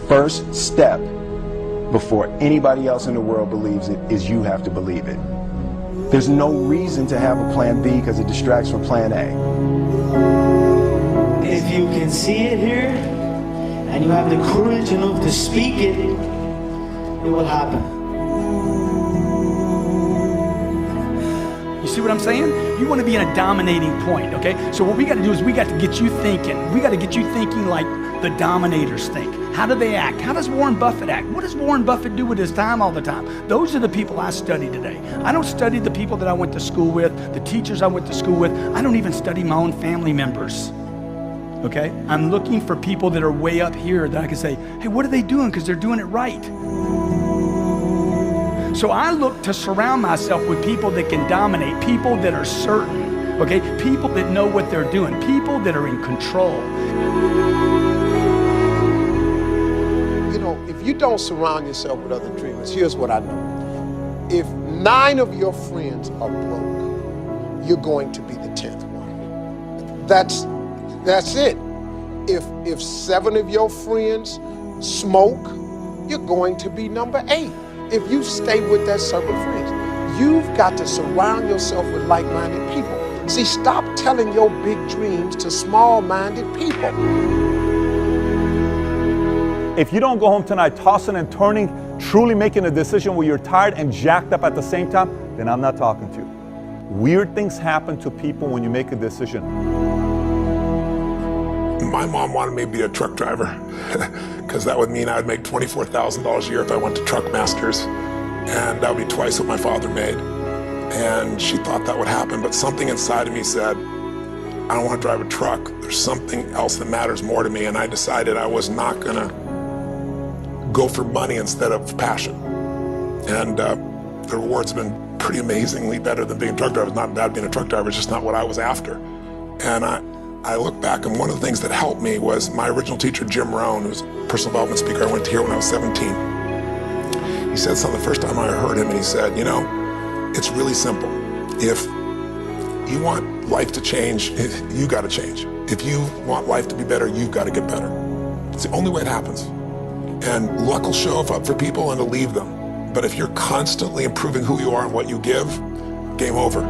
first step before anybody else in the world believes it is you have to believe it. There's no reason to have a plan B because it distracts from plan A. If you can see it here, and you have the courage enough to speak it, it will happen. You see what I'm saying? You want to be in a dominating point, okay? So what we got to do is we got to get you thinking. We got to get you thinking like the dominators think. How do they act? How does Warren Buffett act? What does Warren Buffett do with his time all the time? Those are the people I study today. I don't study the people that I went to school with, the teachers I went to school with. I don't even study my own family members, okay? I'm looking for people that are way up here that I can say, hey, what are they doing? Because they're doing it right. So I look to surround myself with people that can dominate, people that are certain, okay? People that know what they're doing, people that are in control. You know, if you don't surround yourself with other dreamers, here's what I know. If 9 of your friends are broke, you're going to be the 10th one. That's it. If 7 of your friends smoke, you're going to be number 8. If you stay with that circle of friends, you've got to surround yourself with like-minded people. See, stop telling your big dreams to small-minded people. If you don't go home tonight tossing and turning, truly making a decision where you're tired and jacked up at the same time, then I'm not talking to you. Weird things happen to people when you make a decision. My mom wanted me to be a truck driver because that would mean I would make $24,000 a year if I went to Truck Masters, and that would be twice what my father made. And she thought that would happen, but something inside of me said, I don't want to drive a truck. There's something else that matters more to me, and I decided I was not gonna go for money instead of passion. And the rewards have been pretty amazingly better than being a truck driver. It's not bad being a truck driver, it's just not what I was after. And I look back, and one of the things that helped me was my original teacher, Jim Rohn, who was a personal development speaker I went to hear when I was 17. He said something the first time I heard him, and he said, you know, it's really simple. If you want life to change, you got to change. If you want life to be better, you've got to get better. It's the only way it happens. And luck will show up for people and to leave them. But if you're constantly improving who you are and what you give, game over.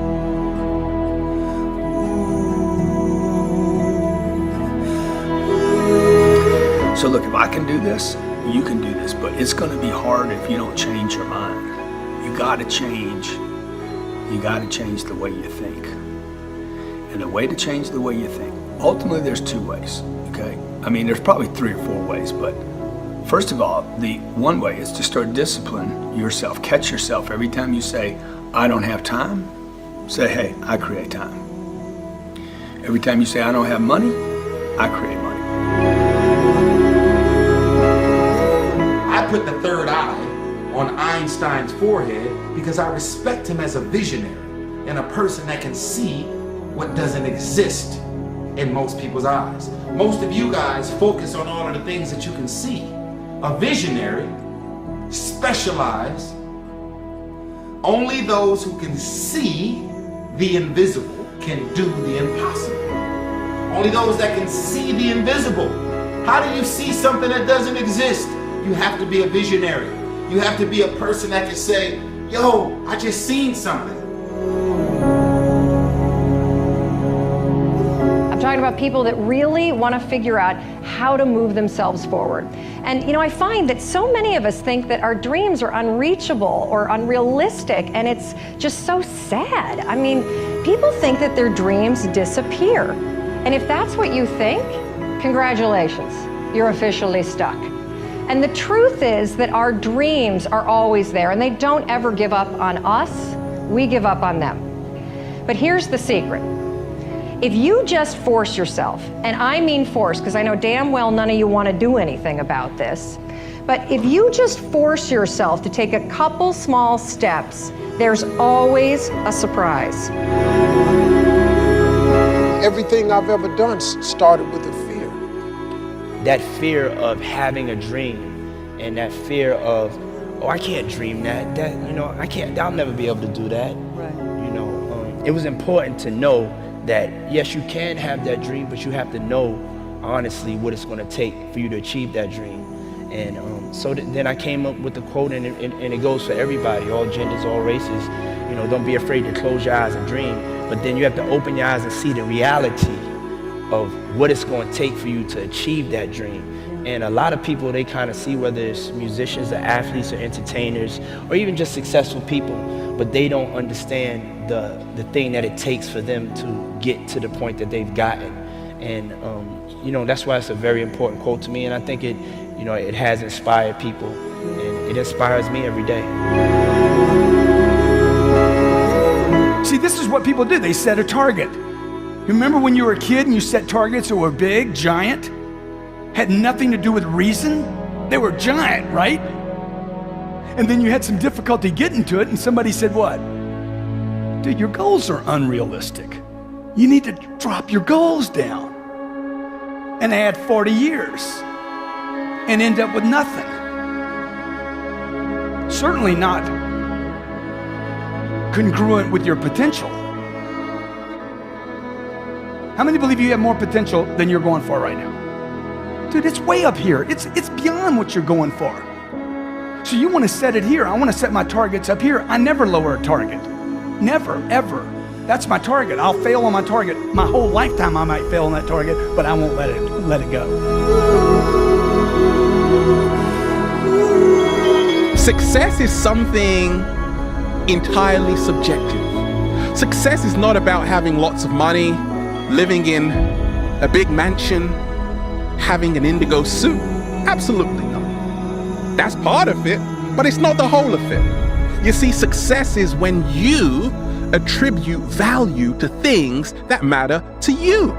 So look, if I can do this, you can do this, but it's gonna be hard if you don't change your mind. You gotta change the way you think. And the way to change the way you think, ultimately there's 2 ways, okay? I mean, there's probably 3 or 4 ways, but first of all, the one way is to start disciplining yourself. Catch yourself every time you say, I don't have time, say, hey, I create time. Every time you say, I don't have money, I create money. I put the third eye on Einstein's forehead because I respect him as a visionary and a person that can see what doesn't exist in most people's eyes. Most of you guys focus on all of the things that you can see. A visionary specializes. Only those who can see the invisible can do the impossible. Only those that can see the invisible. How do you see something that doesn't exist? You have to be a visionary. You have to be a person that can say, yo, I just seen something. I'm talking about people that really want to figure out how to move themselves forward. And you know, I find that so many of us think that our dreams are unreachable or unrealistic, and it's just so sad. I mean, people think that their dreams disappear. And if that's what you think, congratulations, you're officially stuck. And the truth is that our dreams are always there, and they don't ever give up on us, we give up on them. But here's the secret. If you just force yourself, and I mean force, because I know damn well none of you want to do anything about this, but if you just force yourself to take a couple small steps, there's always a surprise. Everything I've ever done started with a fear. That fear of having a dream, and that fear of, oh, I can't dream that, you know, I'll never be able to do that. Right. You know, it was important to know that, yes, you can have that dream, but you have to know, honestly, what it's gonna take for you to achieve that dream. And so then I came up with the quote, and it goes for everybody, all genders, all races. You know, don't be afraid to close your eyes and dream, but then you have to open your eyes and see the reality of what it's going to take for you to achieve that dream. And a lot of people, they kind of see, whether it's musicians or athletes or entertainers or even just successful people, but they don't understand the thing that it takes for them to get to the point that they've gotten. And you know, that's why it's a very important quote to me, and I think it, you know, it has inspired people, and it inspires me every day. See, this is what people did. They set a target. You remember when you were a kid and you set targets that were big, giant, had nothing to do with reason? They were giant, right? And then you had some difficulty getting to it, and somebody said, what? Dude, your goals are unrealistic. You need to drop your goals down. And add 40 years and end up with nothing. Certainly not congruent with your potential. How many believe you have more potential than you're going for right now? Dude, it's way up here. It's beyond what you're going for. So you want to set it here. I want to set my targets up here. I never lower a target. Never, ever. That's my target. I'll fail on my target. My whole lifetime I might fail on that target, but I won't let it go. Success is something entirely subjective. Success is not about having lots of money, living in a big mansion, having an indigo suit. Absolutely not. That's part of it, but it's not the whole of it. You see, success is when you attribute value to things that matter to you.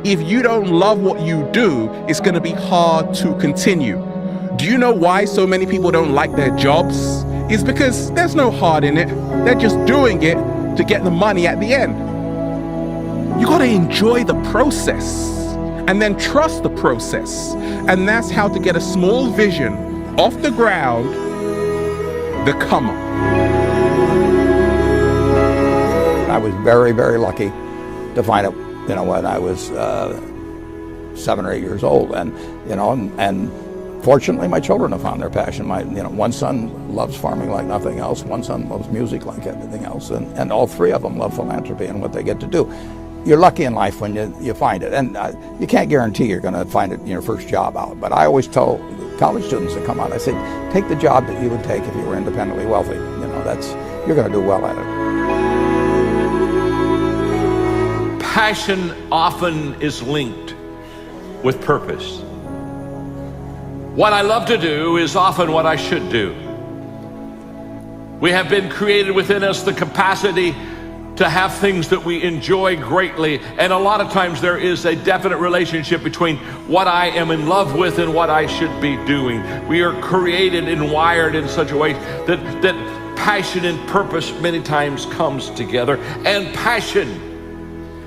If you don't love what you do, it's going to be hard to continue. Do you know why so many people don't like their jobs? It's because there's no heart in it. They're just doing it to get the money at the end. You got to enjoy the process and then trust the process. And that's how to get a small vision off the ground, the come up. I was very, very lucky to find it, you know, when I was 7 or 8 years old, and you know, and fortunately, my children have found their passion. One son loves farming like nothing else. One son loves music like everything else, and all three of them love philanthropy and what they get to do. You're lucky in life when you find it, and you can't guarantee you're going to find it in your first job out. But I always tell college students that come out, I say, take the job that you would take if you were independently wealthy. You know, you're going to do well at it. Passion often is linked with purpose. What I love to do is often what I should do. We have been created within us the capacity to have things that we enjoy greatly, and a lot of times there is a definite relationship between what I am in love with and what I should be doing. We are created and wired in such a way that passion and purpose many times comes together, and passion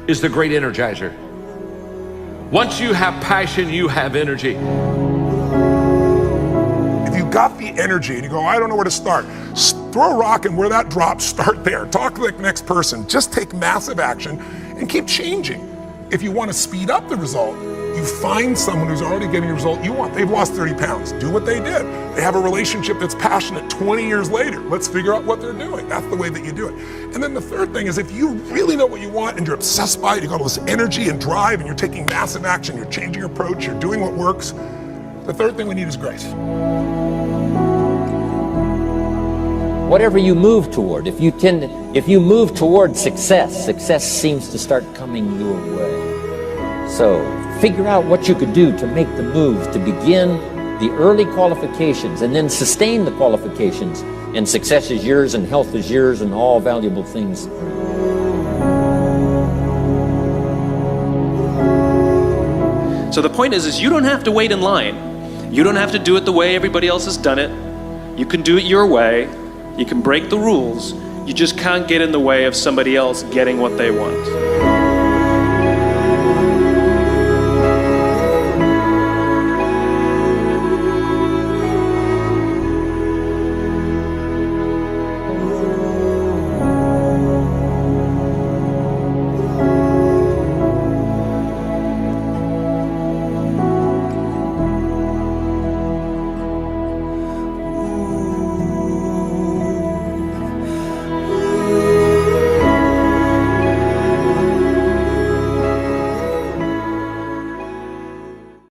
is the great energizer. Once you have passion, you have energy. If you got the energy and you go, I don't know where to start, throw a rock, and where that drops, start there. Talk to the next person. Just take massive action and keep changing. If you want to speed up the result, you find someone who's already getting the result you want. They've lost 30 pounds. Do what they did. They have a relationship that's passionate 20 years later. Let's figure out what they're doing. That's the way that you do it. And then the third thing is, if you really know what you want and you're obsessed by it, you got all this energy and drive, and you're taking massive action, you're changing your approach, you're doing what works, the third thing we need is grace. Whatever you move toward, if you move toward success seems to start coming your way. So figure out what you could do to make the move, to begin the early qualifications and then sustain the qualifications, and success is yours and health is yours and all valuable things. So the point is you don't have to wait in line. You don't have to do it the way everybody else has done it. You can do it your way. You can break the rules. You just can't get in the way of somebody else getting what they want.